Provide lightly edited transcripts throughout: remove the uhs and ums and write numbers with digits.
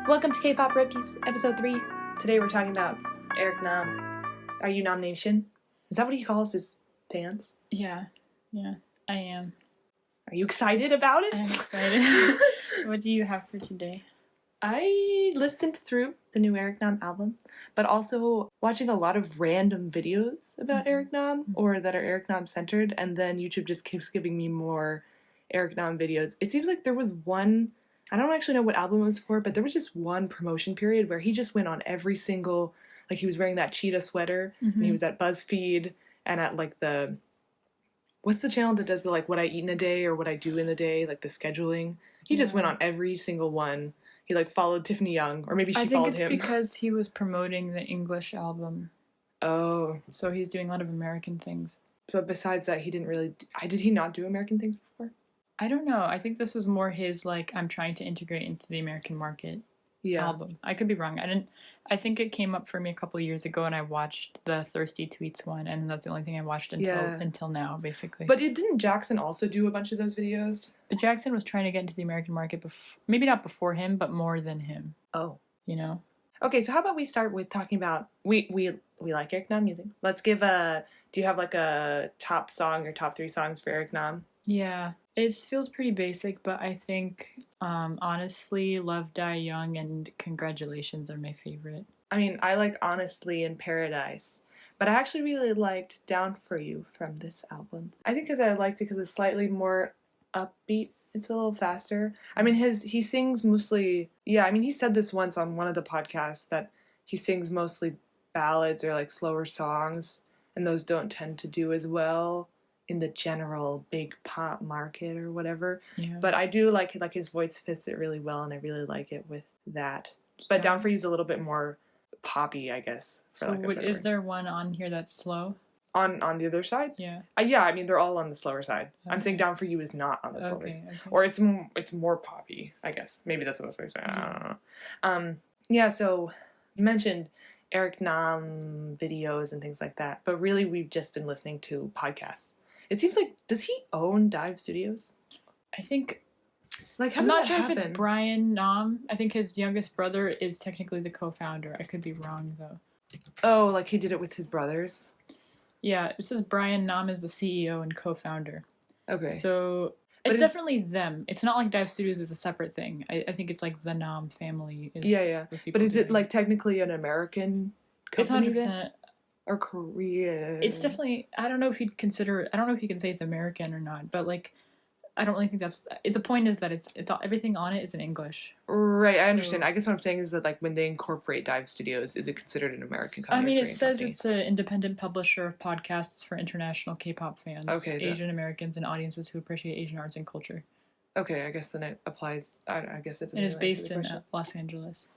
Welcome to Kpop Rookies, Episode 3. Today we're talking about Eric Nam. Are you Nam Nation? Is that what he calls his fans? Yeah, I am. Are you excited about it? I'm excited. What do you have for today? I listened through the new Eric Nam album, but also watching a lot of random videos about Eric Nam, or that are Eric Nam centered, and then YouTube just keeps giving me more Eric Nam videos. It seems like there was one, I don't actually know what album it was for, but there was just one promotion period where he just went on every single, like he was wearing that cheetah sweater, and he was at BuzzFeed, and at like the, what's the channel that does the like what I eat in a day or what I do in the day, like the scheduling? He just went on every single one. He like followed Tiffany Young, or maybe she followed him. I think it's because he was promoting the English album. Oh. So he's doing a lot of American things. But besides that, he didn't really, did he not do American things before? I don't know. I think this was more his like, I'm trying to integrate into the American market album. I could be wrong. I think it came up for me a couple of years ago and I watched the Thirsty Tweets one, and that's the only thing I watched until now, basically. But didn't Jackson also do a bunch of those videos? But Jackson was trying to get into the American market maybe not before him, but more than him. Oh. You know? Okay, so how about we start with talking about, we like Eric Nam music. Let's give do you have like a top song or top 3 songs for Eric Nam? Yeah. It feels pretty basic, but I think, honestly, Love Die Young and Congratulations are my favorite. I mean, I like Honestly and Paradise, but I actually really liked Down For You from this album. I think because I liked it because it's slightly more upbeat. It's a little faster. I mean, he sings mostly, he said this once on one of the podcasts that he sings mostly ballads or like slower songs, and those don't tend to do as well in the general big pop market or whatever. Yeah. But I do like his voice fits it really well, and I really like it with that. But Down For You is a little bit more poppy, I guess. Is there one on here that's slow? On the other side? Yeah. I mean, they're all on the slower side. Okay. I'm saying Down For You is not on the slower side. Okay. Or it's more poppy, I guess. Maybe that's what I was going to say. I don't know. So you mentioned Eric Nam videos and things like that, but really we've just been listening to podcasts. It seems like, does he own Dive Studios? I think, like, I'm not sure if it's Brian Nam. I think his youngest brother is technically the co-founder. I could be wrong, though. Oh, like he did it with his brothers? Yeah, it says Brian Nam is the CEO and co-founder. Okay. So it's definitely them. It's not like Dive Studios is a separate thing. I think it's like the Nam family. But is it like technically an American company? It's 100%. Or Korean? It's definitely, I don't know if you can say it's American or not, but like, I don't really think the point is that it's everything on it is in English. Right, I understand. I guess what I'm saying is that like when they incorporate Dive Studios, is it considered an American company? I mean, it says it's an independent publisher of podcasts for international K-pop fans, Asian Americans, and audiences who appreciate Asian arts and culture. Okay, I guess then it applies. I guess it doesn't. And it's based in Los Angeles.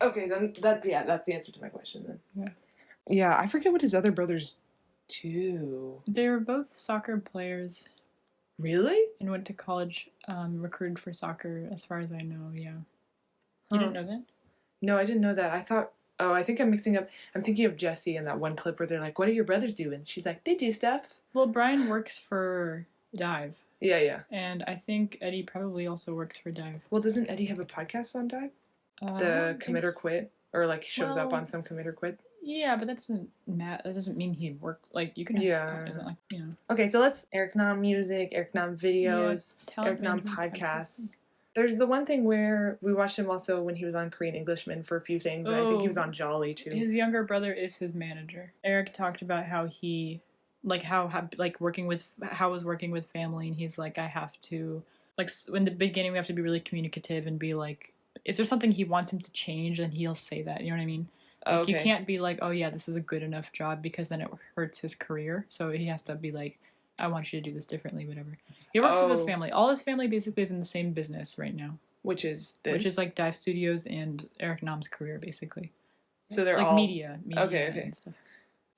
Okay, then that's the answer to my question then. Yeah. Yeah, I forget what his other brothers do. They were both soccer players. Really? And went to college, recruited for soccer, as far as I know, yeah. You didn't know that? No, I didn't know that. I think I'm mixing up. I'm thinking of Jessie in that one clip where they're like, what do your brothers do? And she's like, they do stuff. Well, Brian works for Dive. Yeah. And I think Eddie probably also works for Dive. Well, doesn't Eddie have a podcast on Dive? The Commit or Quit? Or like shows up on some Commit or Quit? Yeah, but that doesn't mean he works. Like, you can have isn't like, you know. Okay, so let's Eric Nam music, Eric Nam videos, Eric Nam podcasts. There's the one thing where we watched him also when he was on Korean Englishman for a few things, and I think he was on Jolly too. His younger brother is his manager. Eric talked about how he, like, how working with family, and he's like, I have to, like, in the beginning we have to be really communicative and be like, if there's something he wants him to change, then he'll say that, you know what I mean? Like, you can't be like, oh yeah, this is a good enough job, because then it hurts his career. So he has to be like, I want you to do this differently, whatever. He works with his family. All his family basically is in the same business right now. Which is this? Which is like Dive Studios and Eric Nam's career, basically. So they're like all... media and stuff.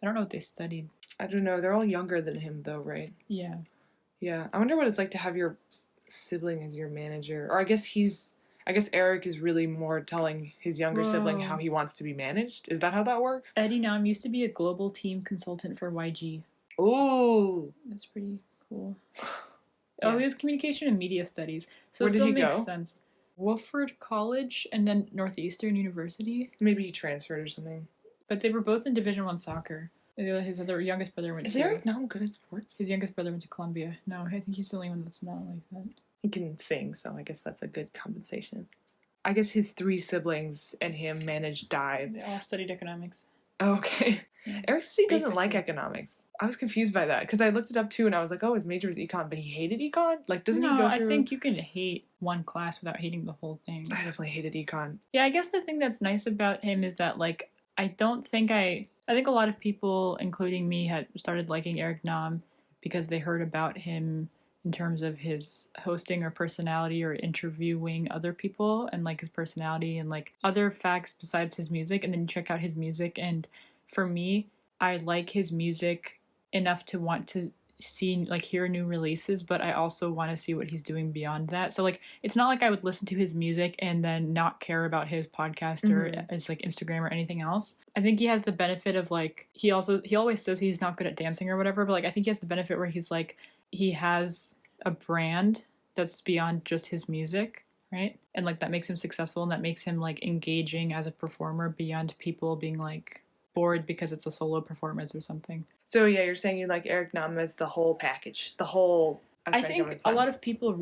I don't know what they studied. I don't know. They're all younger than him though, right? Yeah. Yeah. I wonder what it's like to have your sibling as your manager. Or I guess Eric is really more telling his younger sibling how he wants to be managed. Is that how that works? Eddie Nam used to be a global team consultant for YG. Ooh. That's pretty cool. Yeah. Oh, he was communication and media studies. So Where it still did he makes go? sense. Wofford College and then Northeastern University. Maybe he transferred or something. But they were both in Division One soccer. His other youngest brother went Is to. Eric Nam good at sports? His youngest brother went to Columbia. No, I think he's the only one that's not like that. He can sing, so I guess that's a good compensation. I guess his 3 siblings and him managed Dive. They all studied economics. Okay. Yeah. Eric says he doesn't Basically. like economics. I was confused by that because I looked it up too and I was like, oh, his major was econ, but he hated econ? Like, doesn't he go through... I think you can hate one class without hating the whole thing. I definitely hated econ. Yeah, I guess the thing that's nice about him is that, like, I think a lot of people, including me, had started liking Eric Nam because they heard about him in terms of his hosting or personality or interviewing other people and like his personality and like other facts besides his music. And then you check out his music, and for me, I like his music enough to want to hear new releases, but I also want to see what he's doing beyond that. So like it's not like I would listen to his music and then not care about his podcast or his like Instagram or anything else. I think he has the benefit of like he always says he's not good at dancing or whatever, but like I think he has the benefit where he's like he has a brand that's beyond just his music, right? And like that makes him successful and that makes him like engaging as a performer beyond people being like bored because it's a solo performance or something. So yeah, you're saying you like Eric Nam as the whole package, the whole... I think a lot of people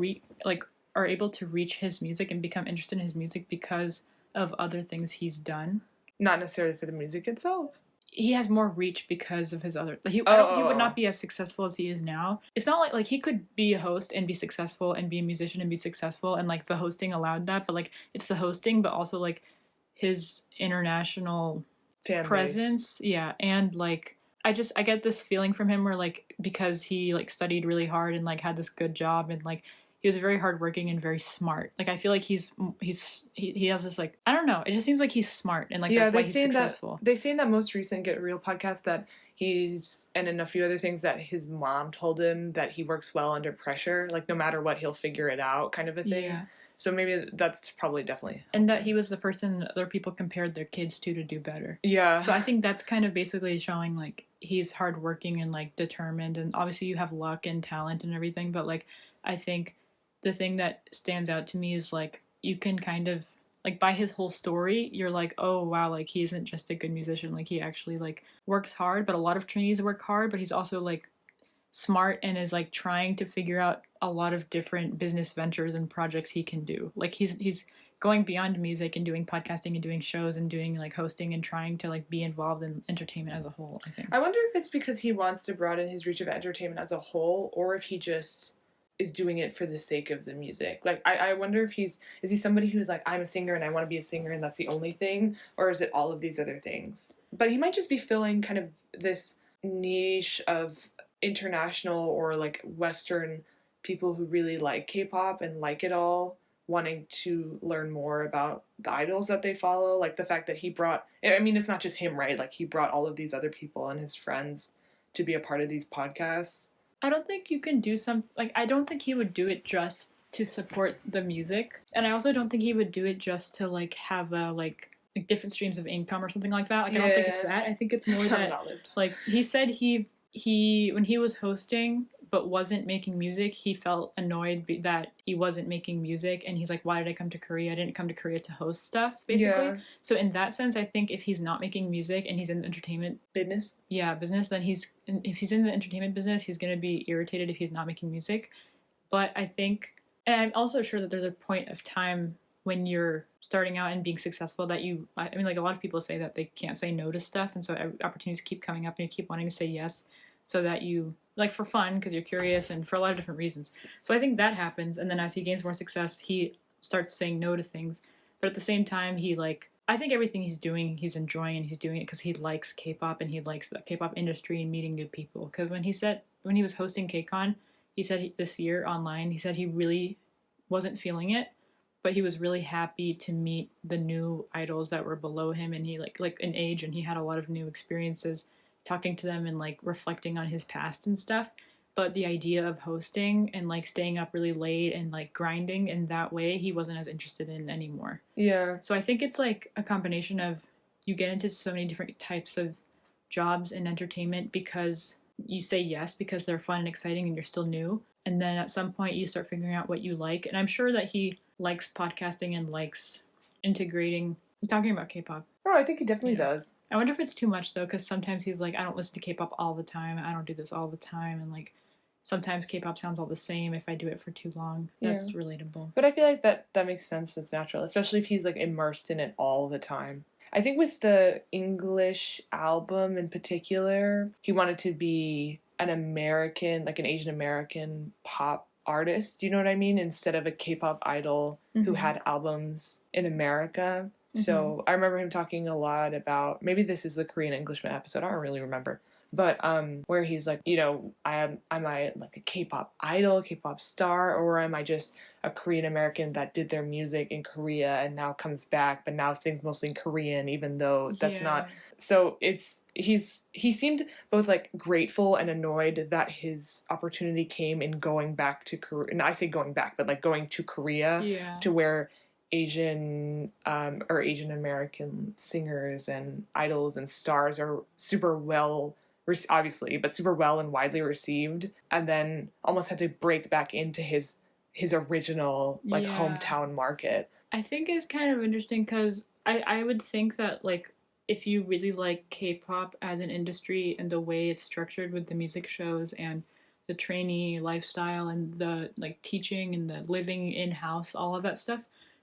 are able to reach his music and become interested in his music because of other things he's done. Not necessarily for the music itself. He has more reach because of his other... He would not be as successful as he is now. It's not like he could be a host and be successful and be a musician and be successful and like the hosting allowed that, but like it's the hosting, but also like his international presence. Yeah, and like I get this feeling from him where like because he like studied really hard and like had this good job and like he was very hardworking and very smart. Like I feel like he has this like I don't know. It just seems like he's smart and like that's why he's successful. They say in that most recent Get Real podcast that he's and in a few other things that his mom told him that he works well under pressure. Like no matter what, he'll figure it out, kind of a thing. Yeah. So maybe that's probably definitely... And that he was the person that other people compared their kids to do better. Yeah. So I think that's kind of basically showing, like, he's hardworking and, like, determined. And obviously you have luck and talent and everything. But, like, I think the thing that stands out to me is, like, you can kind of... Like, by his whole story, you're like, oh, wow, like, he isn't just a good musician. Like, he actually, like, works hard. But a lot of trainees work hard. But he's also, like, smart and is like trying to figure out a lot of different business ventures and projects he can do. Like he's going beyond music and doing podcasting and doing shows and doing like hosting and trying to like be involved in entertainment as a whole, I think. I wonder if it's because he wants to broaden his reach of entertainment as a whole or if he just is doing it for the sake of the music. Like I wonder if is he somebody who's like, I'm a singer and I want to be a singer and that's the only thing, or is it all of these other things? But he might just be filling kind of this niche of international or like Western people who really like K-pop and like it all, wanting to learn more about the idols that they follow. Like the fact that he brought, I mean, it's not just him, right? Like he brought all of these other people and his friends to be a part of these podcasts. I don't think you can do I don't think he would do it just to support the music. And I also don't think he would do it just to like have a like different streams of income or something like that. Like I don't think it's that. I think it's more that like he said he when he was hosting but wasn't making music, he felt annoyed that he wasn't making music, and he's like, why did I come to Korea? I didn't come to Korea to host stuff, basically. Yeah. So in that sense, I think if he's not making music and he's in the entertainment business, then if he's in the entertainment business, he's going to be irritated if he's not making music. But I think, and I'm also sure that there's a point of time when you're starting out and being successful that I mean, like a lot of people say that they can't say no to stuff, and so opportunities keep coming up and you keep wanting to say yes so that you, like for fun, because you're curious and for a lot of different reasons. So I think that happens, and then as he gains more success, he starts saying no to things. But at the same time, I think everything he's doing, he's enjoying, and he's doing it because he likes K-pop and he likes the K-pop industry and meeting new people. Because when he was hosting KCON, he said this year online, he said he really wasn't feeling it, but he was really happy to meet the new idols that were below him, and he like in age, and he had a lot of new experiences talking to them and like reflecting on his past and stuff. But the idea of hosting and like staying up really late and like grinding in that way, he wasn't as interested in anymore. Yeah. So I think it's like a combination of you get into so many different types of jobs in entertainment because you say yes because they're fun and exciting and you're still new. And then at some point you start figuring out what you like. And I'm sure that he likes podcasting and likes integrating, talking about K-pop. Oh, I think he definitely Yeah. does. I wonder if it's too much though, because sometimes he's like, I don't listen to K-pop all the time. I don't do this all the time, and like sometimes K-pop sounds all the same if I do it for too long. That's relatable. But I feel like that makes sense. It's natural, especially if he's like immersed in it all the time. I think with the English album in particular, he wanted to be an American, like an Asian American pop artist. Do you know what I mean? Instead of a K-pop idol who had albums in America. So I remember him talking a lot about, maybe this is the Korean Englishman episode, I don't really remember. But where he's like, you know, am I like a K-pop idol, K-pop star, or am I just a Korean American that did their music in Korea and now comes back, but now sings mostly in Korean, even though that's not. So he seemed both like grateful and annoyed that his opportunity came in going back to Korea. And I say going back, but like going to Korea to where Asian or Asian American singers and idols and stars are super well, obviously, but super well and widely received, and then almost had to break back into his original like hometown market. I think it's kind of interesting because I would think that like if you really like K-pop as an industry and the way it's structured with the music shows and the trainee lifestyle and the like teaching and the living in house, all of that stuff,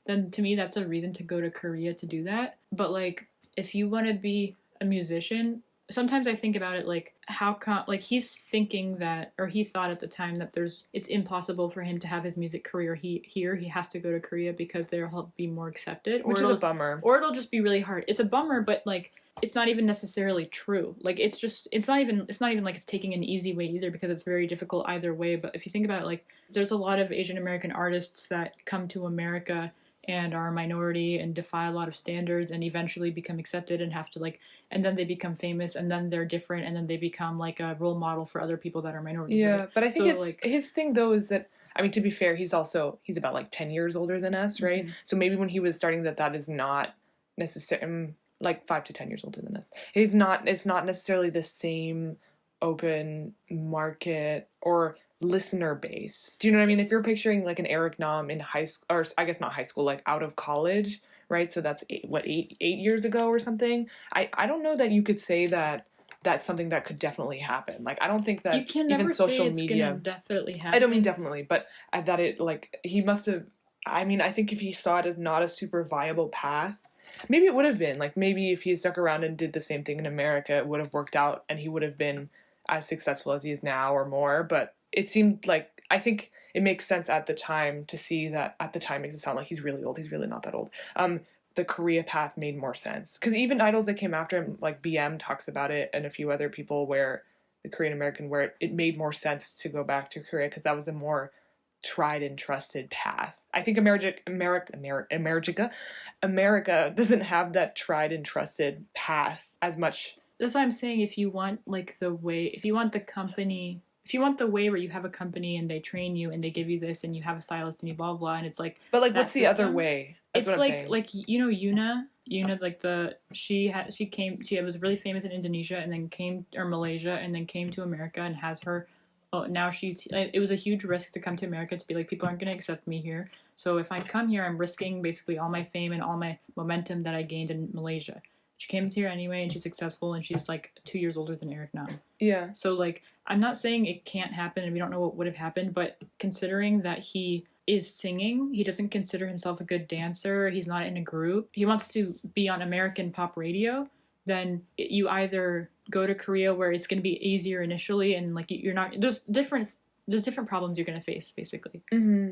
then to me that's a reason to go to Korea to do that. But like if you want to be a musician, sometimes I think about it like how like he's thinking that, or he thought at the time that it's impossible for him to have his music career here. He has to go to Korea because they'll be more accepted. Which is a bummer. Or it'll just be really hard. It's a bummer, but like it's not even necessarily true. Like it's not even like it's taking an easy way either, because it's very difficult either way. But if you think about it, like there's a lot of Asian American artists that come to America and are a minority and defy a lot of standards and eventually become accepted and have to like, and then they become famous and then they're different and then they become like a role model for other people that are minorities. Yeah, right? but I think so, it's like his thing though is that, I mean, to be fair, he's about like 10 years older than us, right? So maybe when he was starting that is not necessarily like 5 to 10 years older than us. It's not necessarily the same open market or listener base. Do you know what I mean? If you're picturing like an Eric Nam in high school, or I guess not high school, like out of college, right? So that's 8 years ago or something. I don't know that you could say that that's something that could definitely happen. Like I don't think that you can never even social say it's media gonna definitely happen. I don't mean definitely, but that it like he must have. I mean, I think if he saw it as not a super viable path, maybe it would have been like maybe if he stuck around and did the same thing in America, it would have worked out and he would have been as successful as he is now or more. But it seemed like, I think it makes sense at the time to see that at the time makes it sound like he's really old. He's really not that old. The Korea path made more sense because even idols that came after him, like BM talks about it and a few other people where the Korean American, where it made more sense to go back to Korea because that was a more tried and trusted path. I think America doesn't have that tried and trusted path as much. That's why I'm saying if you want like if you want the way where you have a company and they train you and they give you this and you have a stylist and you blah blah, blah and it's like, but like what's the other way? That's it's like you know Yuna like she was really famous in Indonesia and then came, or Malaysia, and then came to America and has her. Oh, now it was a huge risk to come to America, to be like, people aren't going to accept me here. So if I come here, I'm risking basically all my fame and all my momentum that I gained in Malaysia. She came here anyway, and she's successful, and she's like 2 years older than Eric Nam. Yeah. So like, I'm not saying it can't happen, and we don't know what would have happened, but considering that he is singing, he doesn't consider himself a good dancer, he's not in a group, he wants to be on American pop radio, then you either go to Korea where it's going to be easier initially and like you're not, there's different problems you're going to face basically,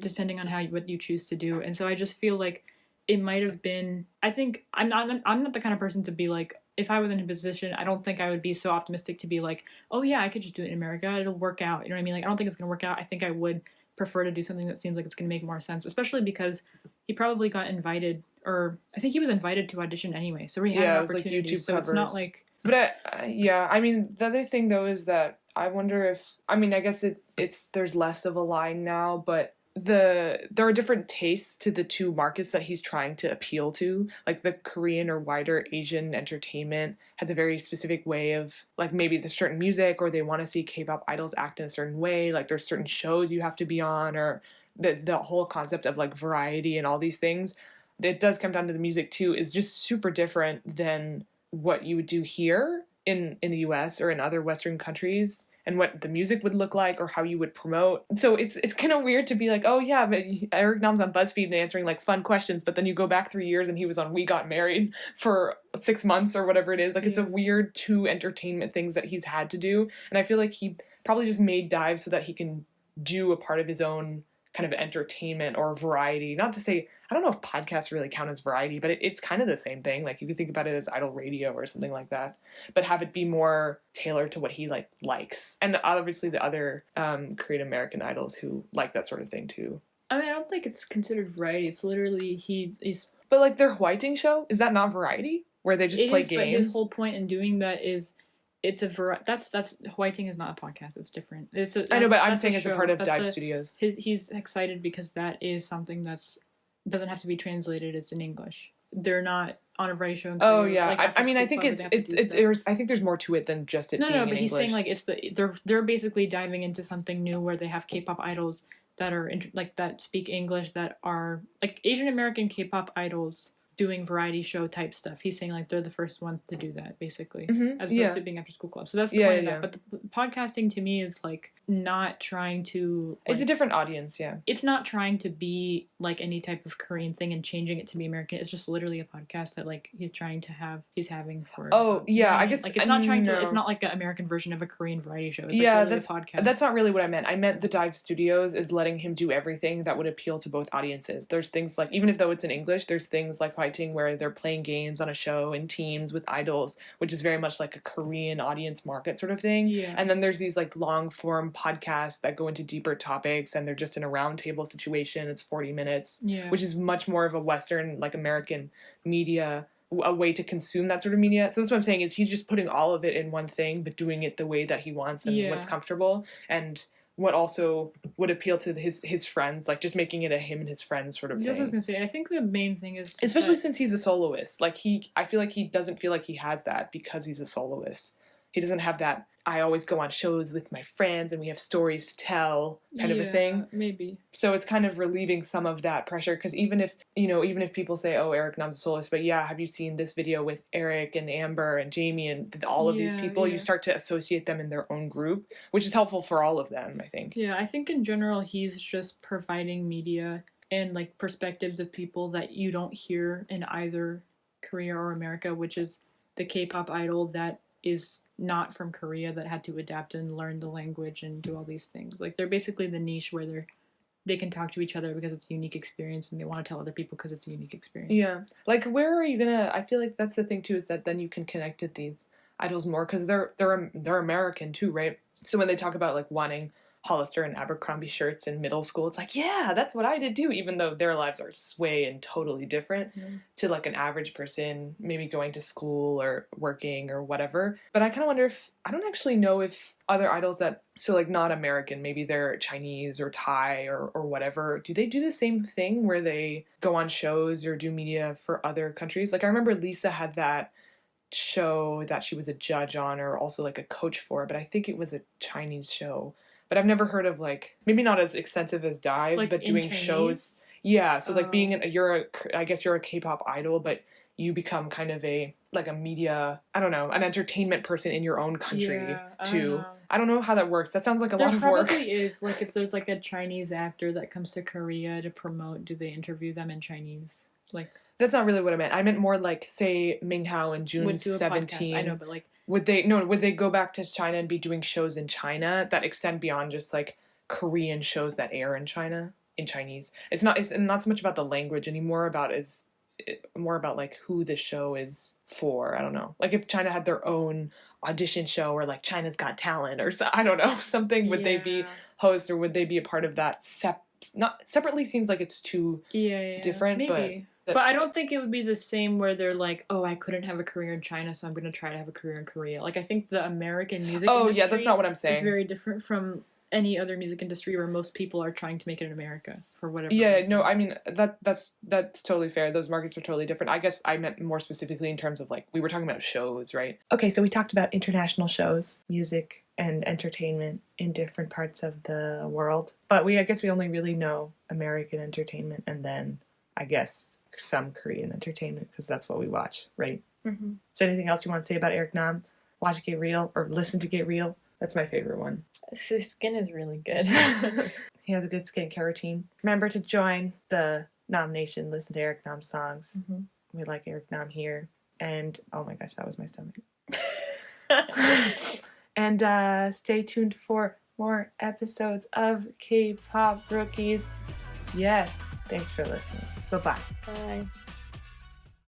depending on what you choose to do. And so I just feel like it might have been, I think I'm not the kind of person to be like, if I was in a position, I don't think I would be so optimistic to be like, oh yeah, I could just do it in America, it'll work out, you know what I mean? Like I don't think it's going to work out. I think I would prefer to do something that seems like it's going to make more sense, especially because he probably got invited, or I think he was invited to audition anyway, so he had an opportunity. Like YouTube covers. It's not like, but I mean the other thing though is that I wonder if, I mean I guess it's there's less of a line now, but there are different tastes to the two markets that he's trying to appeal to. Like the Korean or wider Asian entertainment has a very specific way of, like, maybe the certain music, or they want to see K-pop idols act in a certain way. Like there's certain shows you have to be on, or the whole concept of like variety and all these things, it does come down to the music too, is just super different than what you would do here in the US or in other Western countries, and what the music would look like or how you would promote. So it's kind of weird to be like, oh yeah, but Eric Nam's on BuzzFeed and answering like fun questions, but then you go back 3 years and he was on We Got Married for 6 months or whatever it is. Like, it's a weird two entertainment things that he's had to do. And I feel like he probably just made Dive so that he can do a part of his own kind of entertainment or variety. Not to say, I don't know if podcasts really count as variety, but it's kind of the same thing. Like, you could think about it as idol radio or something like that, but have it be more tailored to what he likes. And obviously the other Korean American idols who like that sort of thing too. I mean, I don't think it's considered variety. It's literally he's. But like their Whiting show, is that not variety? Where they just play games? But his whole point in doing that is it's a variety. That's Whiting is not a podcast. It's different. I know, but I'm saying it's a part of Dive Studios. He's excited because that is something that's doesn't have to be translated. It's in English. They're not on a variety show. Oh yeah, like, I mean, I think I think there's more to it than just it. No, but he's saying like they're basically diving into something new where they have K-pop idols that are that speak English, that are like Asian American K-pop idols doing variety show type stuff. He's saying like they're the first ones to do that, basically, as opposed to being after school club. So that's the point of that. But the podcasting to me is like not trying to. It's a different audience, yeah. It's not trying to be like any type of Korean thing and changing it to be American. It's just literally a podcast that like he's having for. Oh yeah, I guess like it's not trying to. It's not like an American version of a Korean variety show. It's like literally a podcast. That's not really what I meant. I meant the Dive Studios is letting him do everything that would appeal to both audiences. There's things like, even if though it's in English, there's things like where they're playing games on a show in teams with idols, which is very much like a Korean audience market sort of thing. Yeah. And then there's these like long form podcasts that go into deeper topics, and they're just in a roundtable situation. It's 40 minutes, which is much more of a Western, like American media, a way to consume that sort of media. So that's what I'm saying, is he's just putting all of it in one thing, but doing it the way that he wants and what's comfortable. And what also would appeal to his friends, like just making it a him and his friends sort of thing. That's what I was gonna say. I think the main thing is, especially since he's a soloist, like I feel like he doesn't feel like he has that because he's a soloist. He doesn't have that, I always go on shows with my friends and we have stories to tell kind of a thing. Maybe. So it's kind of relieving some of that pressure, because even if people say, oh, Eric Nam's a soloist, but have you seen this video with Eric and Amber and Jamie and all of these people? You start to associate them in their own group, which is helpful for all of them, I think. Yeah, I think in general he's just providing media and like perspectives of people that you don't hear in either Korea or America, which is the K-pop idol that is not from Korea, that had to adapt and learn the language and do all these things. Like, they're basically the niche where they can talk to each other because it's a unique experience, and they want to tell other people because it's a unique experience. Yeah. Like, where are you gonna... I feel like that's the thing, too, is that then you can connect with these idols more, because they're American, too, right? So when they talk about, like, wanting Hollister and Abercrombie shirts in middle school, it's like, yeah, that's what I did too, even though their lives are sway and totally different to like an average person maybe going to school or working or whatever. But I kind of wonder if, I don't actually know if other idols that, so like not American, maybe they're Chinese or Thai or whatever, do they do the same thing where they go on shows or do media for other countries? Like, I remember Lisa had that show that she was a judge on, or also like a coach for, but I think it was a Chinese show. But I've never heard of, like, maybe not as extensive as Dive, like, but doing Chinese shows. Yeah, so like being I guess you're a K-pop idol, but you become kind of a media, I don't know, an entertainment person in your own country too. I don't know how that works. That sounds like a lot of work. There probably is, like, if there's like a Chinese actor that comes to Korea to promote, do they interview them in Chinese? Like, that's not really what I meant. I meant more like, say, Minghao in June 17. I know, but like, would they go back to China and be doing shows in China that extend beyond just like Korean shows that air in China in Chinese? It's not so much about the language anymore. More about like who the show is for. I don't know. Like, if China had their own audition show, or like China's Got Talent, or I don't know, something, would they be hosts, or would they be a part of that? Not separately seems like it's too different, maybe. But I don't think it would be the same where they're like, oh, I couldn't have a career in China, so I'm going to try to have a career in Korea. Like, I think the American music industry that's not what I'm saying. Is very different from any other music industry where most people are trying to make it in America for whatever Yeah, reason. no, I mean that's totally fair. Those markets are totally different. I guess I meant more specifically in terms of like we were talking about shows, right? Okay, so we talked about international shows, music and entertainment in different parts of the world. But I guess we only really know American entertainment and then I guess some Korean entertainment because that's what we watch, right? Mm-hmm. Is there anything else you want to say about Eric Nam? Watch Get Real or listen to Get Real? That's my favorite one. His skin is really good. He has a good skincare routine. Remember to join the Nam Nation. Listen to Eric Nam songs. Mm-hmm. We like Eric Nam here. And oh my gosh, that was my stomach. And stay tuned for more episodes of K-Pop Rookies. Yes. Thanks for listening. Bye-bye. Bye.